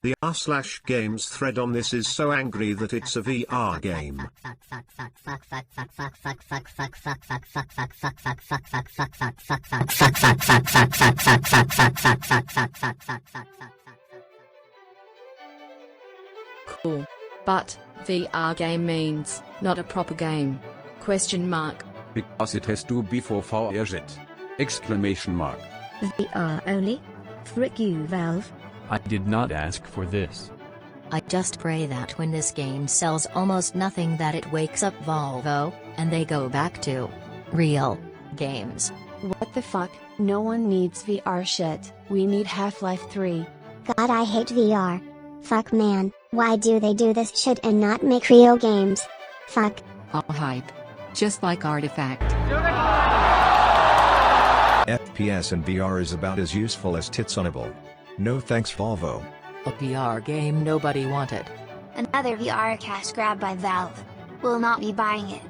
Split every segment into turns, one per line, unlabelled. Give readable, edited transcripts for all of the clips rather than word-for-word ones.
The r/games thread on this is so angry that it's a VR game.
Cool. But VR game means not a proper game? Question mark.
Because it has to be for VR shit. Exclamation mark.
VR only? Frick you, Valve.
I did not ask for this.
I just pray that when this game sells almost nothing that it wakes up Volvo, and they go back to real games.
What the fuck? No one needs VR shit. We need Half-Life 3.
God, I hate VR. Fuck man, why do they do this shit and not make real games? Fuck.
All hype. Just like Artifact.
FPS and VR is about as useful as tits on a bull. No thanks Volvo.
A VR game nobody wanted.
Another VR cash grab by Valve. Will not be buying it.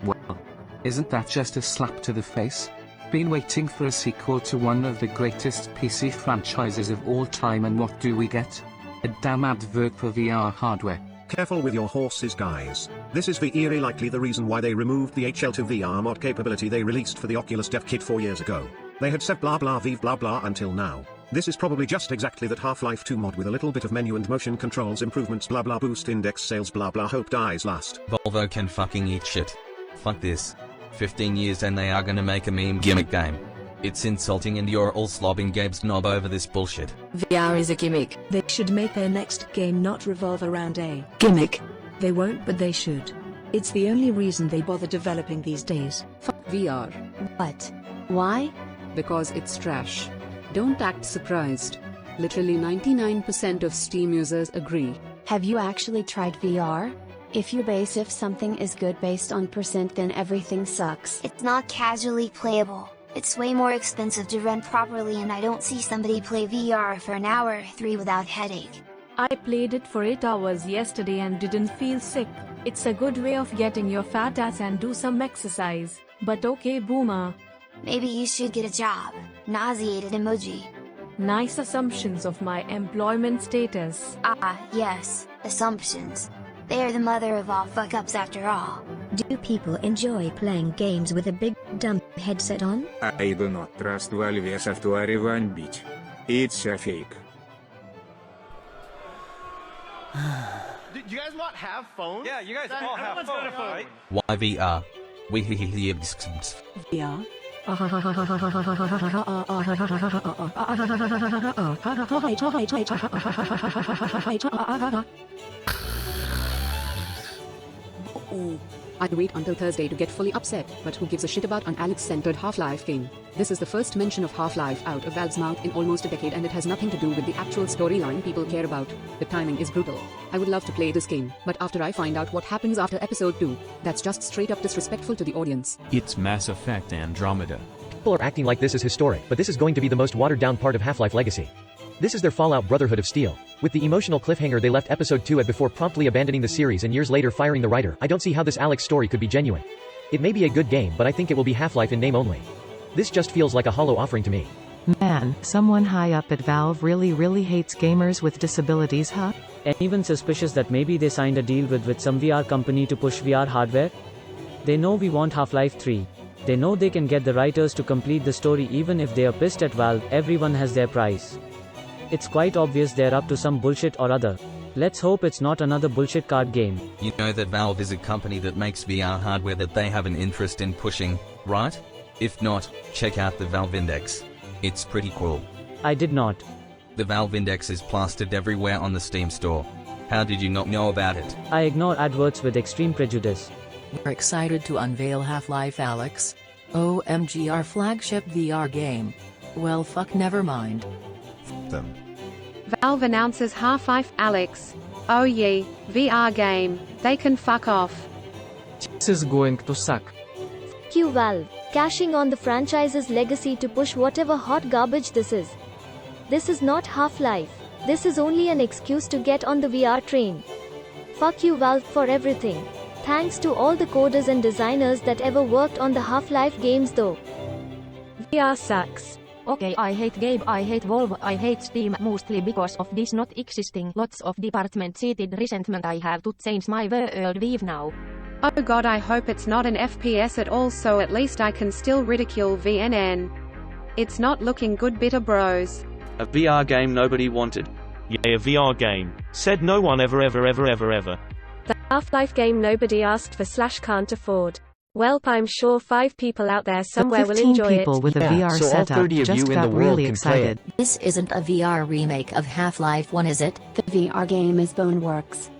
Well, isn't that just a slap to the face? Been waiting for a sequel to one of the greatest PC franchises of all time, and what do we get? A damn advert for VR hardware.
Careful with your horses, guys. This is very likely the reason why they removed the HL2 VR mod capability they released for the Oculus Dev Kit 4 years ago. They had said blah blah vive blah blah until now. This is probably just exactly that Half-Life 2 mod with a little bit of menu and motion controls improvements blah blah boost index sales blah blah hope dies last.
Volvo can fucking eat shit. Fuck this. 15 years and they are gonna make a meme gimmick game. It's insulting and you're all slobbing Gabe's knob over this bullshit.
VR is a gimmick.
They should make their next game not revolve around a
Gimmick.
They won't, but they should. It's the only reason they bother developing these days.
Fuck VR.
What? Why?
Because it's trash. Don't act surprised. Literally 99% of Steam users agree.
Have you actually tried VR? If you base if something is good based on percent, then everything sucks.
It's not casually playable. It's way more expensive to run properly, and I don't see somebody play VR for an hour or 3 without headache.
I played it for 8 hours yesterday and didn't feel sick. It's a good way of getting your fat ass and do some exercise. But okay boomer.
Maybe you should get a job. Nauseated emoji.
Nice assumptions of my employment status.
Ah, yes, assumptions. They are the mother of all fuck-ups after all.
Do people enjoy playing games with a big, dumb headset on?
I do not trust Valve software one bit. It's a fake.
Do you guys not have phones?
Yeah, you guys all have phones, right?
Why VR? We
VR?
I'd wait until Thursday to get fully upset, but who gives a shit about an Alyx-centered Half-Life game? This is the first mention of Half-Life out of Valve's mouth in almost a decade, and it has nothing to do with the actual storyline people care about. The timing is brutal. I would love to play this game, but after I find out what happens after episode 2, that's just straight up disrespectful to the audience.
It's Mass Effect Andromeda.
People are acting like this is historic, but this is going to be the most watered-down part of Half-Life Legacy. This is their Fallout Brotherhood of Steel. With the emotional cliffhanger they left episode 2 at before promptly abandoning the series and years later firing the writer, I don't see how this Alyx story could be genuine. It may be a good game, but I think it will be Half-Life in name only. This just feels like a hollow offering to me.
Man, someone high up at Valve really hates gamers with disabilities, huh?
Anyone suspicious that maybe they signed a deal with some VR company to push VR hardware? They know we want Half-Life 3. They know they can get the writers to complete the story even if they are pissed at Valve. Everyone has their price. It's quite obvious they're up to some bullshit or other. Let's hope it's not another bullshit card game.
You know that Valve is a company that makes VR hardware that they have an interest in pushing, right? If not, check out the Valve Index. It's pretty cool.
I did not.
The Valve Index is plastered everywhere on the Steam store. How did you not know about it?
I ignore adverts with extreme prejudice.
We're excited to unveil Half-Life Alyx. OMG, our flagship VR game. Well fuck, never mind.
Them.
Valve announces Half-Life Alyx. Oh yeah, VR game. They can fuck off.
This is going to suck.
Fuck you Valve, cashing on the franchise's legacy to push whatever hot garbage this is. This is not Half-Life. This is only an excuse to get on the VR train. Fuck you Valve for everything. Thanks to all the coders and designers that ever worked on the Half-Life games though. VR sucks.
Okay, I hate Gabe, I hate Valve, I hate Steam, mostly because of this not existing. Lots of department-seated resentment. I have to change my worldview now.
Oh god, I hope it's not an FPS at all, so at least I can still ridicule VNN. It's not looking good, bitter bros.
A VR game nobody wanted.
Yay, a VR game. Said no one ever.
The Half-Life game nobody asked for / can't afford. Welp, I'm sure 5 people out there somewhere will enjoy it.
15 people with a VR
so all
setup
30 of
just
you in
got
the world
really
can play
excited.
it.
This isn't a VR remake of Half-Life 1, is it?
The VR game is Boneworks.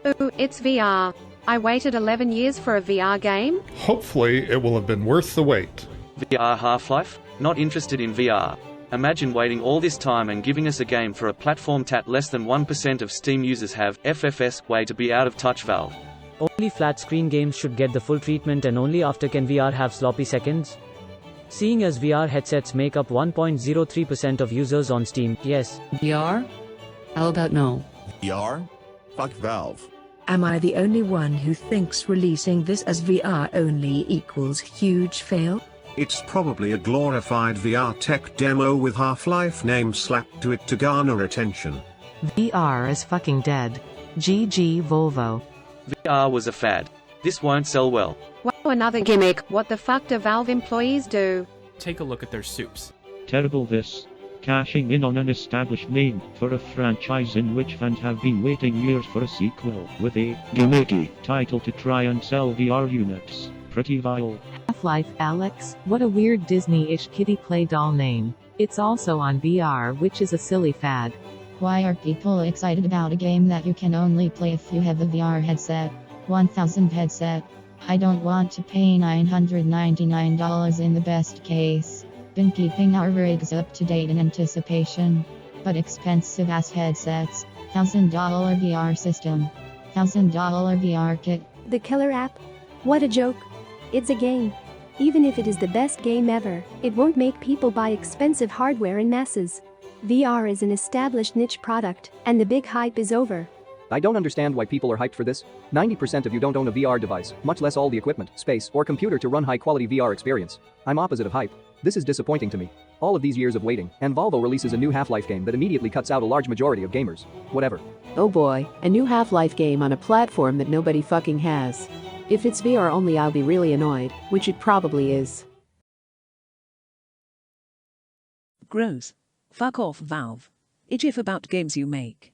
Ooh, it's VR. I waited 11 years for a VR game?
Hopefully it will have been worth the wait.
VR Half-Life? Not interested in VR. Imagine waiting all this time and giving us a game for a platform that less than 1% of Steam users have. FFS, way to be out of touch, Valve.
Only flat-screen games should get the full treatment, and only after can VR have sloppy seconds? Seeing as VR headsets make up 1.03% of users on Steam, yes.
VR? How about no?
VR? Fuck Valve.
Am I the only one who thinks releasing this as VR only equals huge fail?
It's probably a glorified VR tech demo with Half-Life name slapped to it to garner attention.
VR is fucking dead. GG Volvo.
VR was a fad. This won't sell well.
Wow, another gimmick. What the fuck do Valve employees do?
Take a look at their soups.
Terrible this. Cashing in on an established name for a franchise in which fans have been waiting years for a sequel with a gimmicky title to try and sell VR units. Pretty vile.
Half-Life Alyx, what a weird Disney-ish kitty play doll name. It's also on VR, which is a silly fad.
Why are people excited about a game that you can only play if you have a VR headset? 1000 headset. I don't want to pay $999 in the best case. Been keeping our rigs up to date in anticipation. But expensive ass headsets. $1,000 VR system. $1,000 VR kit.
The killer app? What a joke. It's a game. Even if it is the best game ever, it won't make people buy expensive hardware in masses. VR is an established niche product, and the big hype is over.
I don't understand why people are hyped for this. 90% of you don't own a VR device, much less all the equipment, space, or computer to run high-quality VR experience. I'm opposite of hype. This is disappointing to me. All of these years of waiting, and Volvo releases a new Half-Life game that immediately cuts out a large majority of gamers. Whatever.
Oh boy, a new Half-Life game on a platform that nobody fucking has. If it's VR only, I'll be really annoyed, which it probably is.
Gross. Fuck off, Valve. Itch if about games you make.